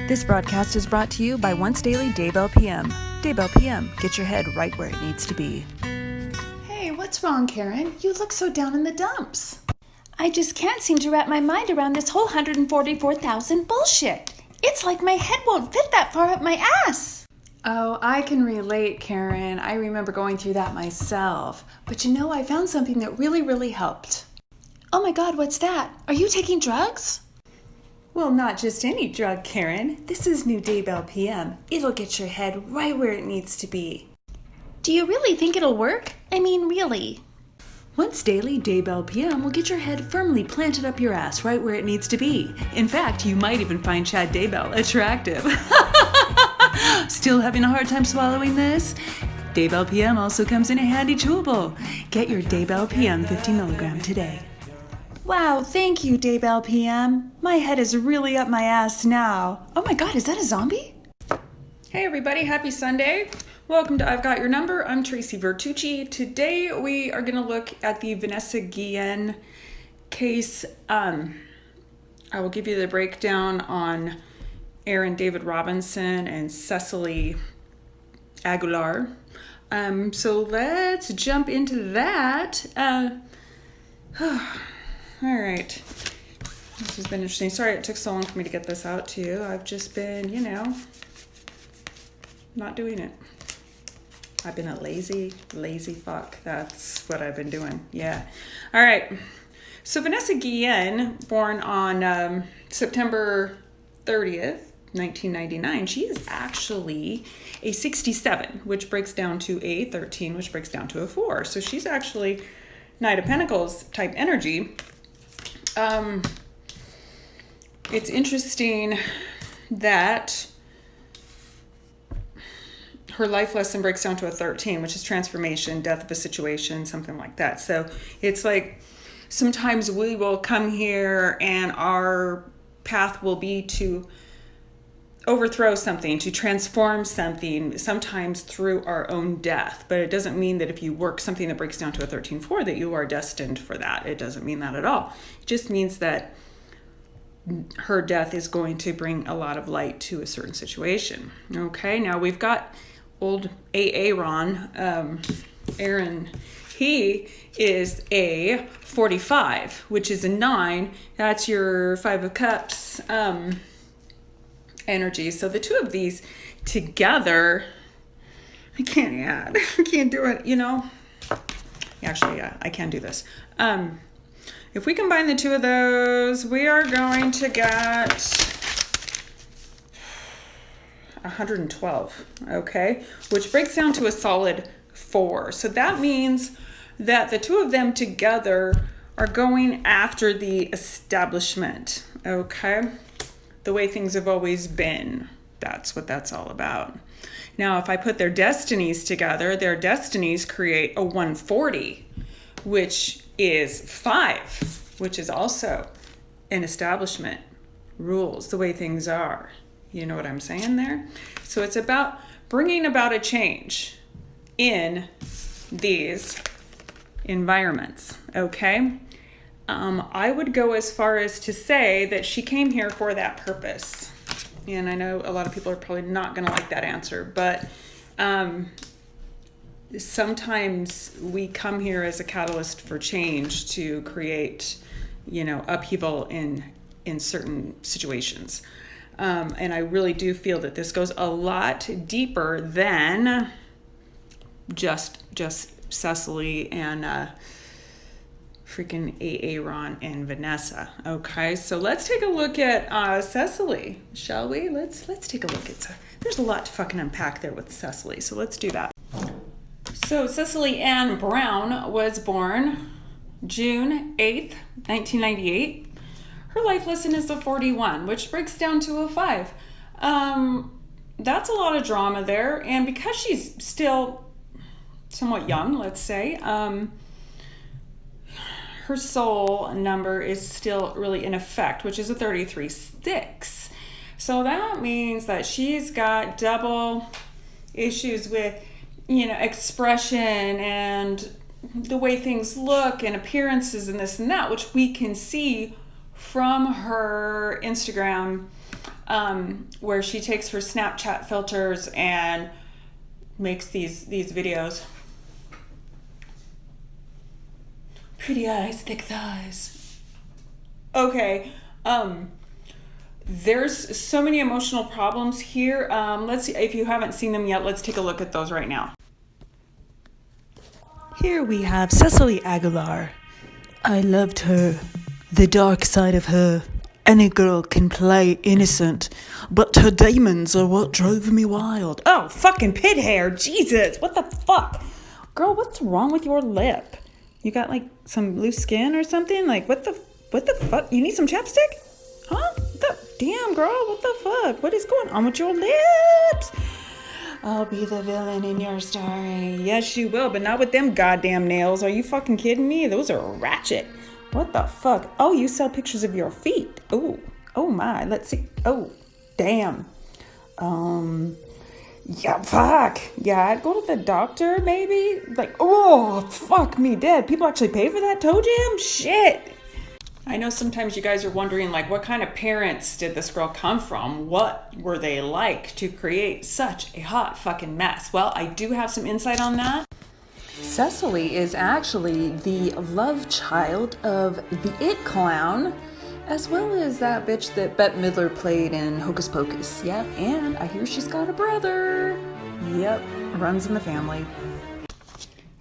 This broadcast is brought to you by Once Daily Daybell PM. Daybell PM, get your head right where it needs to be. Hey, what's wrong, Karen? You look so down in the dumps. I just can't seem to wrap my mind around this whole 144,000 bullshit. It's like my head won't fit that far up my ass. Oh, I can relate, Karen. I remember going through that myself. But you know, I found something that really helped. Oh my God, what's that? Are you taking drugs? Well, not just any drug, Karen. This is new Daybell PM. It'll get your head right where it needs to be. Do you really think it'll work? I mean, really? Once Daily Daybell PM will get your head firmly planted up your ass right where it needs to be. In fact, you might even find Chad Daybell attractive. Still having a hard time swallowing this? Daybell PM also comes in a handy chewable. Get your Daybell PM 50 milligram today. Wow, thank you, Daybell PM. My head is really up my ass now. Oh my God, is that a zombie? Hey everybody, happy Sunday. Welcome to I've Got Your Number. I'm Tracy Vertucci. Today we are going to look at the Vanessa Guillen case. I will give you the breakdown on Aaron David Robinson and Cecily Aguilar. So let's jump into that. All right. This has been interesting. Sorry it took so long for me to get this out to you. I've just been, not doing it. I've been a lazy fuck. That's what I've been doing. Yeah. All right. So Vanessa Guillen, born on September 30th, 1999, she is actually a 67, which breaks down to a 13, which breaks down to a 4. So she's actually Knight of Pentacles type energy. It's interesting that her life lesson breaks down to a 13, which is transformation, death of a situation, something like that. So it's like sometimes we will come here and our path will be to overthrow something, to transform something, sometimes through our own death. But it doesn't mean that if you work something that breaks down to a 13-4 that you are destined for that. It doesn't mean that at all. It just means that her death is going to bring a lot of light to a certain situation. Okay, now we've got old Aaron. Aaron, he is a 45, which is a 9. That's your 5 of Cups energy. So the two of these together, I can't do it, Actually, yeah, I can do this. If we combine the two of those, we are going to get 112, okay? Which breaks down to a solid 4. So that means that the two of them together are going after the establishment, okay? The way things have always been. That's what that's all about. Now, if I put their destinies together, their destinies create a 140, which is 5, which is also an establishment, rules, the way things are. You know what I'm saying there? So it's about bringing about a change in these environments, okay? I would go as far as to say that she came here for that purpose. And I know a lot of people are probably not going to like that answer, but sometimes we come here as a catalyst for change to create, upheaval in certain situations. And I really do feel that this goes a lot deeper than just Cecily and freaking Aaron and Vanessa. Okay, so let's take a look at Cecily, shall we? Let's take a look at. There's a lot to fucking unpack there with Cecily, so let's do that. So Cecily Ann Brown was born June 8th, 1998. Her life lesson is a 41, which breaks down to a 5. That's a lot of drama there, and because she's still somewhat young, let's say, her soul number is still really in effect, which is a 33-6. So that means that she's got double issues with, expression and the way things look and appearances and this and that, which we can see from her Instagram, where she takes her Snapchat filters and makes these videos. Pretty eyes, thick thighs. Okay. There's so many emotional problems here. Let's see, if you haven't seen them yet, let's take a look at those right now. Here we have Cecily Aguilar. I loved her, the dark side of her. Any girl can play innocent, but her demons are what drove me wild. Oh, fucking pit hair. Jesus, what the fuck? Girl, what's wrong with your lip? You got like some loose skin or something? Like what the fuck? You need some chapstick? Huh? Damn, girl, what the fuck? What is going on with your lips? I'll be the villain in your story. Yes, you will, but not with them goddamn nails. Are you fucking kidding me? Those are ratchet. What the fuck? Oh, you sell pictures of your feet. Oh my. Let's see. Oh, damn. Yeah, fuck. Yeah, I'd go to the doctor, maybe. Like, oh, fuck me dead. People actually pay for that toe jam? Shit. I know sometimes you guys are wondering, like, what kind of parents did this girl come from? What were they like to create such a hot fucking mess? Well, I do have some insight on that. Cecily is actually the love child of the It Clown, as well as that bitch that Bette Midler played in Hocus Pocus. Yep, and I hear she's got a brother. Yep, runs in the family.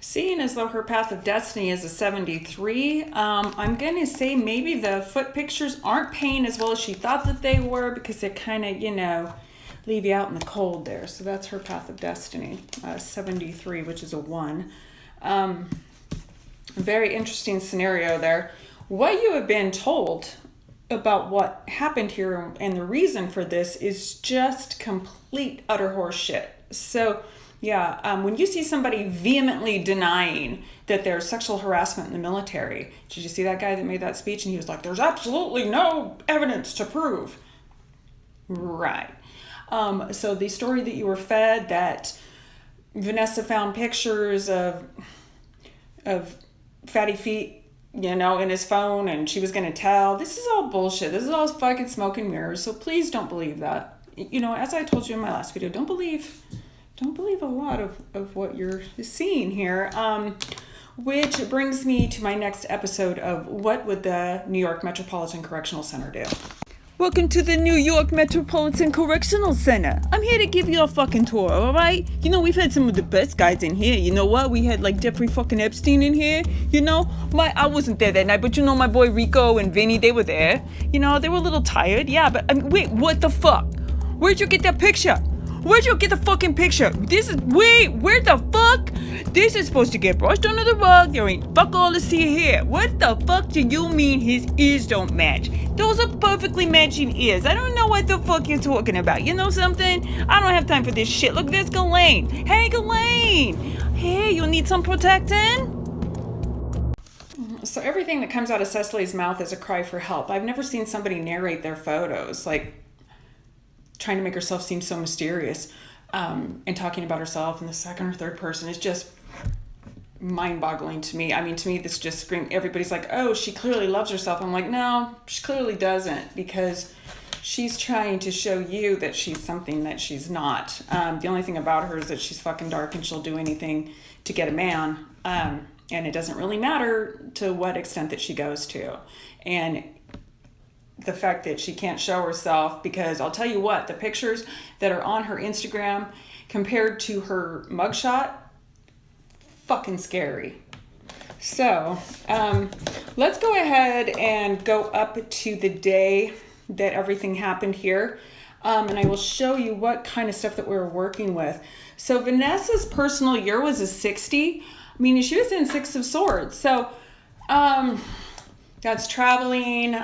Seeing as though her path of destiny is a 73, I'm going to say maybe the foot pictures aren't paying as well as she thought that they were, because they kind of, you know, leave you out in the cold there. So that's her path of destiny, 73, which is a 1. Very interesting scenario there. What you have been told about what happened here and the reason for this is just complete utter horse shit. So yeah, when you see somebody vehemently denying that there's sexual harassment in the military, did you see that guy that made that speech and he was like, there's absolutely no evidence to prove? Right. So the story that you were fed, that Vanessa found pictures of fatty feet, you know, in his phone, and she was going to tell. This is all bullshit. This is all fucking smoke and mirrors. So please don't believe that. You know, as I told you in my last video, don't believe a lot of what you're seeing here. Which brings me to my next episode of what would the New York Metropolitan Correctional Center do? Welcome to the New York Metropolitan Correctional Center. I'm here to give you a fucking tour, alright? You know, we've had some of the best guys in here. You know what? We had like Jeffrey fucking Epstein in here. You know, I wasn't there that night, but you know my boy Rico and Vinny, they were there. You know, they were a little tired, yeah, but I mean, wait, what the fuck? Where'd you get that picture? Where'd you get the fucking picture? Where the fuck? This is supposed to get brushed under the rug. There ain't fuck all to see here. What the fuck do you mean his ears don't match? Those are perfectly matching ears. I don't know what the fuck you're talking about. You know something? I don't have time for this shit. Look, there's Ghislaine. Hey, Ghislaine. Hey, you need some protecting? So everything that comes out of Cecily's mouth is a cry for help. I've never seen somebody narrate their photos, like trying to make herself seem so mysterious, and talking about herself in the second or third person is just mind-boggling to me. I mean, to me, this just screams, everybody's like, oh, she clearly loves herself. I'm like, no, she clearly doesn't, because she's trying to show you that she's something that she's not. The only thing about her is that she's fucking dark and she'll do anything to get a man. And it doesn't really matter to what extent that she goes to. And the fact that she can't show herself, because I'll tell you what, the pictures that are on her Instagram compared to her mugshot, fucking scary. So let's go ahead and go up to the day that everything happened here, and I will show you what kind of stuff that we were working with. So Vanessa's personal year was a 60. I mean, she was in 6 of Swords, so that's traveling,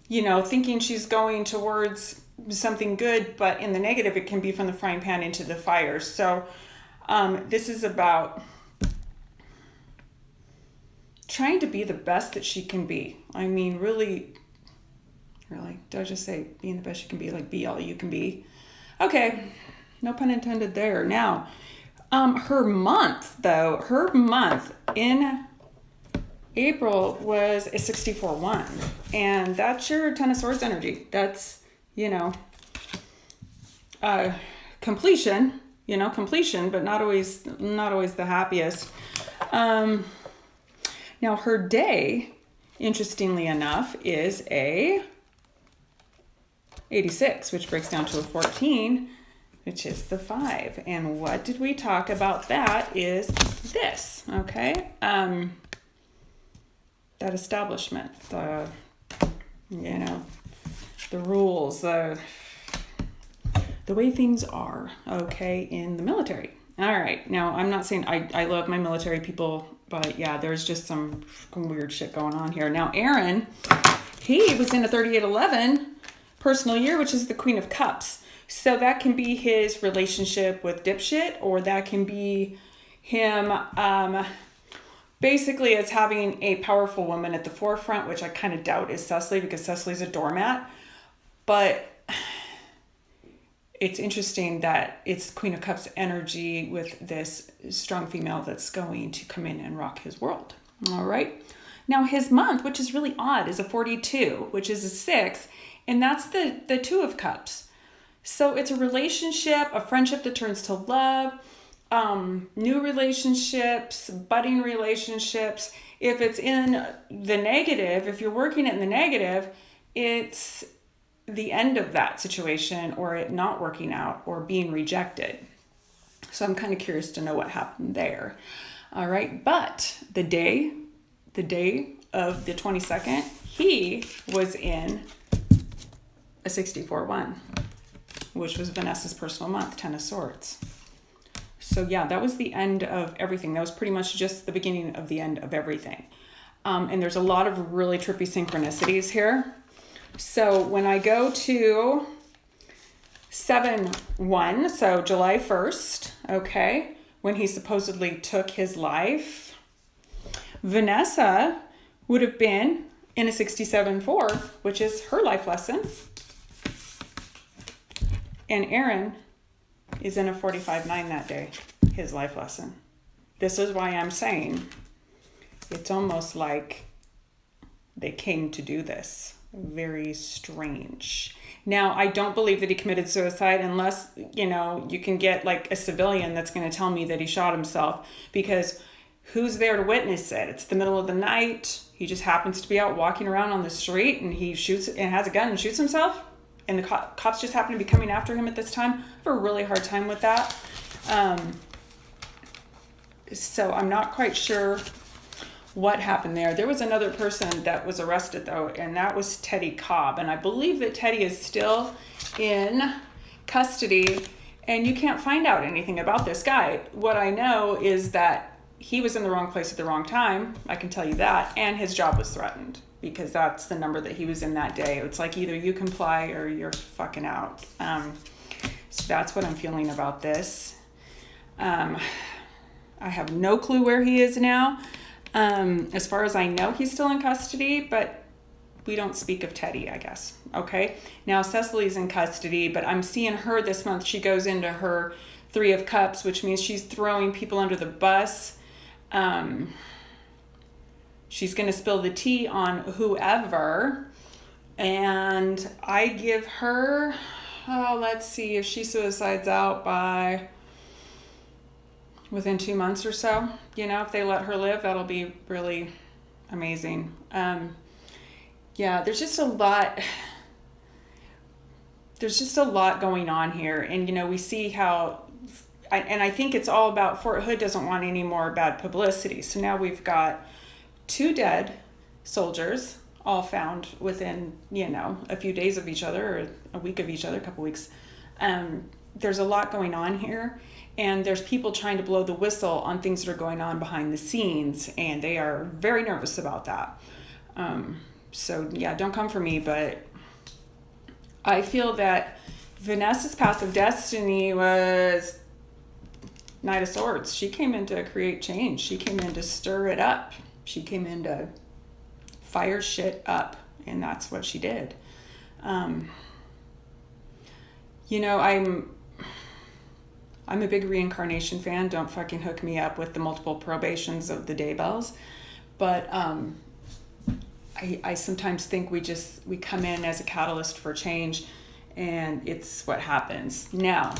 you know, thinking she's going towards something good, but in the negative, it can be from the frying pan into the fire. So this is about trying to be the best that she can be. I mean, really, did I just say being the best you can be? Like, be all you can be. Okay, no pun intended there. Now, her month in April was a 64-1, and that's your Ten of Swords energy. That's, completion, but not always the happiest. Now her day, interestingly enough, is a 86, which breaks down to a 14, which is the 5. And what did we talk about? That is this, okay? That establishment, the rules, the way things are, okay, in the military. All right, now I'm not saying I love my military people, but yeah, there's just some weird shit going on here. Now Aaron, he was in a 3811 personal year, which is the Queen of Cups. So that can be his relationship with dipshit, or that can be him basically as having a powerful woman at the forefront, which I kind of doubt is Cecily, because Cecily's a doormat. But it's interesting that it's Queen of Cups energy with this strong female that's going to come in and rock his world. All right. Now his month, which is really odd, is a 42, which is a 6. And that's the Two of Cups. So it's a relationship, a friendship that turns to love, new relationships, budding relationships. If it's in the negative, if you're working it in the negative, it's the end of that situation, or it not working out, or being rejected. So I'm kind of curious to know what happened there. All right. But the day of the 22nd, he was in a 64-1, which was Vanessa's personal month, 10 of Swords. So yeah, that was the end of everything. That was pretty much just the beginning of the end of everything. And there's a lot of really trippy synchronicities here. So when I go to 7-1, so July 1st, okay, when he supposedly took his life, Vanessa would have been in a 67-4, which is her life lesson. And Aaron is in a 45-9 that day, his life lesson. This is why I'm saying it's almost like they came to do this. Very strange. Now, I don't believe that he committed suicide unless, you can get like a civilian that's going to tell me that he shot himself, because who's there to witness it? It's the middle of the night. He just happens to be out walking around on the street, and he shoots and has a gun and shoots himself. And the cops just happen to be coming after him at this time. I have a really hard time with that. So I'm not quite sure what happened there. There was another person that was arrested, though, and that was Teddy Cobb. And I believe that Teddy is still in custody, and you can't find out anything about this guy. What I know is that he was in the wrong place at the wrong time. I can tell you that. And his job was threatened, because that's the number that he was in that day. It's like either you comply or you're fucking out. So that's what I'm feeling about this. I have no clue where he is now. As far as I know, he's still in custody, but we don't speak of Teddy, I guess. Okay. Now Cecily's in custody, but I'm seeing her this month. She goes into her 3 of Cups, which means she's throwing people under the bus. She's going to spill the tea on whoever. And I give her, let's see, if she suicides out by within 2 months or so, if they let her live, that'll be really amazing. Yeah, there's just a lot going on here. And, we see how, I think it's all about Fort Hood doesn't want any more bad publicity. So now we've got 2 dead soldiers, all found within, a few days of each other, or a week of each other, a couple weeks. There's a lot going on here, and there's people trying to blow the whistle on things that are going on behind the scenes, and they are very nervous about that. So yeah, don't come for me, but I feel that Vanessa's path of destiny was Knight of Swords. She came in to create change. She came in to stir it up. She came in to fire shit up, and that's what she did. I'm a big reincarnation fan. Don't fucking hook me up with the multiple probations of the Daybells. But I sometimes think we come in as a catalyst for change, and it's what happens. Now,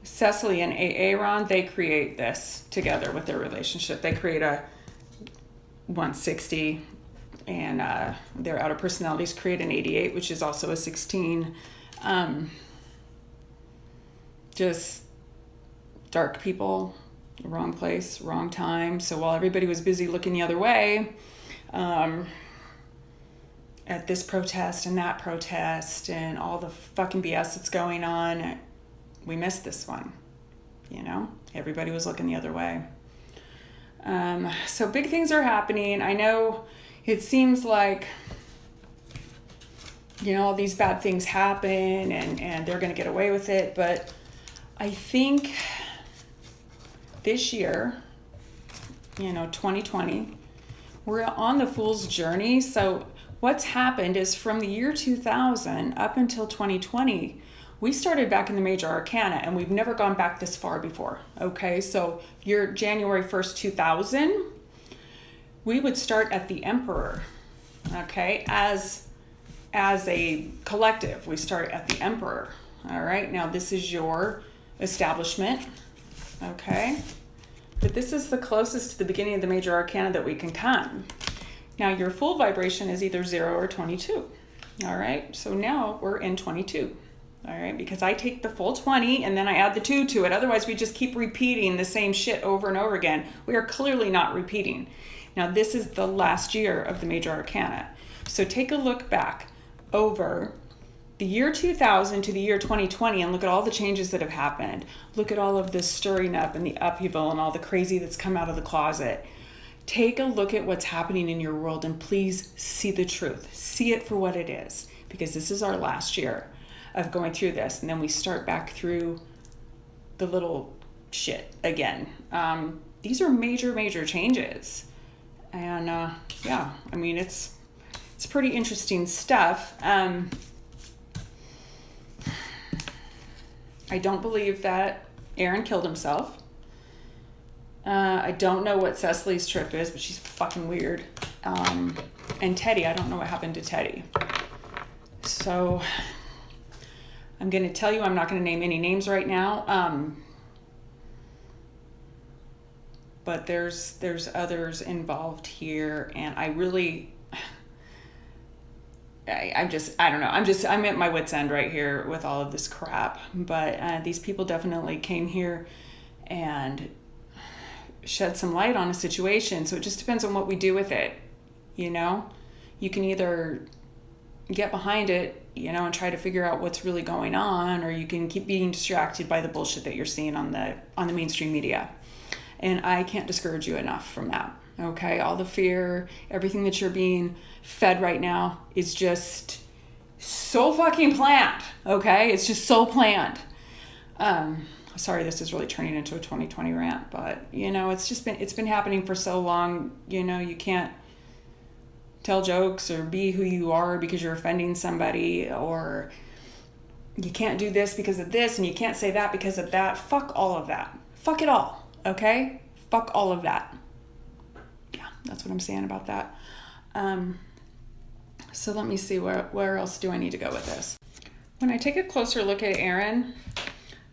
Cecily and Aaron, they create this together with their relationship. They create a 160, and their outer personalities create an 88, which is also a 16. Just dark people, wrong place, wrong time. So while everybody was busy looking the other way, at this protest and that protest and all the fucking BS that's going on, we missed this one. You know, everybody was looking the other way. So big things are happening. I know it seems like, you know, all these bad things happen and they're going to get away with it. But I think this year, you know, 2020, we're on the fool's journey. So what's happened is from the year 2000 up until 2020, we started back in the major arcana, and we've never gone back this far before. Okay, so year January 1st, 2000, we would start at the Emperor. Okay, as a collective, we start at the Emperor. All right, now this is your establishment. Okay, but this is the closest to the beginning of the major arcana that we can come. Now your full vibration is either 0 or 22. All right, so now we're in 22. All right, because I take the full 20 and then I add the 2 to it. Otherwise, we just keep repeating the same shit over and over again. We are clearly not repeating. Now, this is the last year of the major arcana. So take a look back over the year 2000 to the year 2020 and look at all the changes that have happened. Look at all of the stirring up and the upheaval and all the crazy that's come out of the closet. Take a look at what's happening in your world and please see the truth. See it for what it is, because this is our last year of going through this, and then we start back through the little shit again. These are major changes, and yeah, I mean it's pretty interesting stuff. I don't believe that Aaron killed himself. I don't know what Cecily's trip is, but she's fucking weird. And Teddy, I don't know what happened to Teddy. So I'm going to tell you, I'm not going to name any names right now. But there's others involved here, and I really, I'm at my wit's end right here with all of this crap. But these people definitely came here and shed some light on a situation. So it just depends on what we do with it. You know, you can either get behind it, you know, and try to figure out what's really going on, or you can keep being distracted by the bullshit that you're seeing on the mainstream media. And I can't discourage you enough from that. Okay, all the fear, everything that you're being fed right now is just so fucking planned. Okay, it's just so planned. Sorry, this is really turning into a 2020 rant, but you know, it's been happening for so long. You know, you can't tell jokes or be who you are because you're offending somebody, or you can't do this because of this and you can't say that because of that. Fuck all of that. Fuck it all. Okay? Fuck all of that. Yeah, that's what I'm saying about that. So let me see, where else do I need to go with this? When I take a closer look at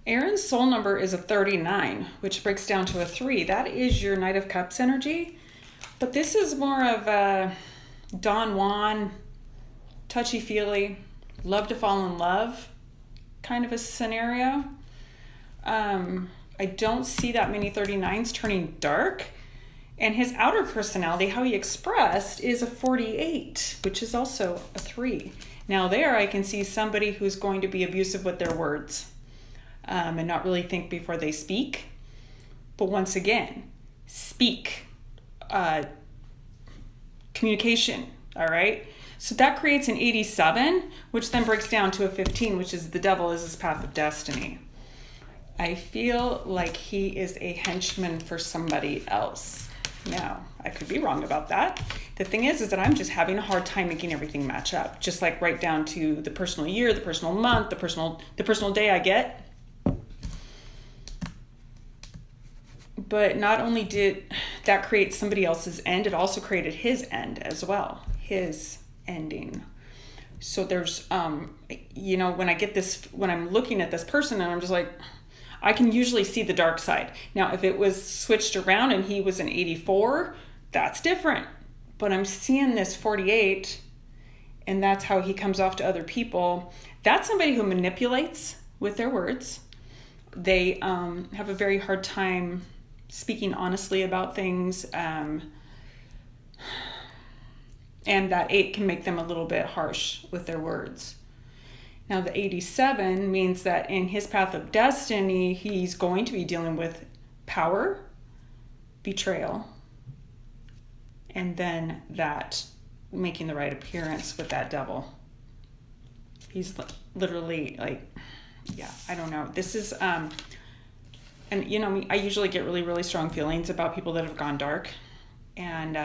Aaron's soul number is a 39, which breaks down to a 3. That is your Knight of Cups energy. But this is more of a Don Juan, touchy-feely, love to fall in love kind of a scenario. I don't see that many 39s turning dark. And his outer personality, how he expressed, is a 48, which is also a 3. Now there I can see somebody who's going to be abusive with their words and not really think before they speak. But once again, speak. Communication, all right? So that creates an 87, which then breaks down to a 15, which is the devil is his path of destiny. I feel like he is a henchman for somebody else. Now, I could be wrong about that. The thing is that I'm just having a hard time making everything match up, just like right down to the personal year, the personal month, the personal day I get. But not only did that creates somebody else's end. It also created his end as well, his ending. So there's, you know, when I'm looking at this person and I'm just like, I can usually see the dark side. Now, if it was switched around and he was an 84, that's different. But I'm seeing this 48, and that's how he comes off to other people. That's somebody who manipulates with their words. They have a very hard time speaking honestly about things. And that 8 can make them a little bit harsh with their words. Now, the 87 means that in his path of destiny, he's going to be dealing with power, betrayal, and then that making the right appearance with that devil. He's literally like, yeah, I don't know. This is, and you know, I usually get really, really strong feelings about people that have gone dark. And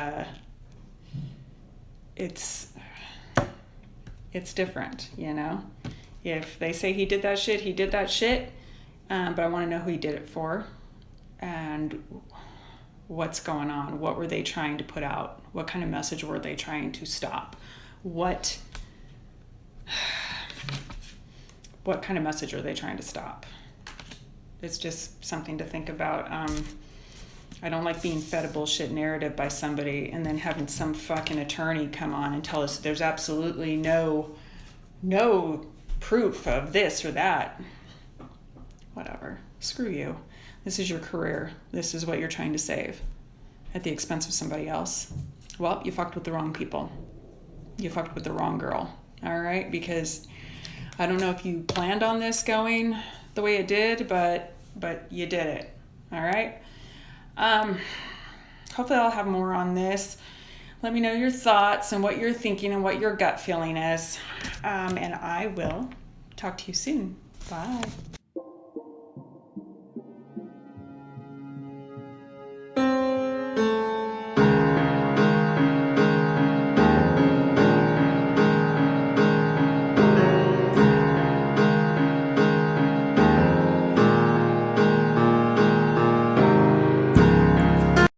it's different, you know? If they say he did that shit, he did that shit. But I want to know who he did it for and what's going on. What were they trying to put out? What kind of message were they trying to stop? What kind of message are they trying to stop? It's just something to think about. I don't like being fed a bullshit narrative by somebody and then having some fucking attorney come on and tell us there's absolutely no proof of this or that. Whatever. Screw you. This is your career. This is what you're trying to save at the expense of somebody else. Well, you fucked with the wrong people. You fucked with the wrong girl. All right? Because I don't know if you planned on this going the way it did, but you did it. All right? Hopefully I'll have more on this. Let me know your thoughts and what you're thinking and what your gut feeling is. And I will talk to you soon. Bye.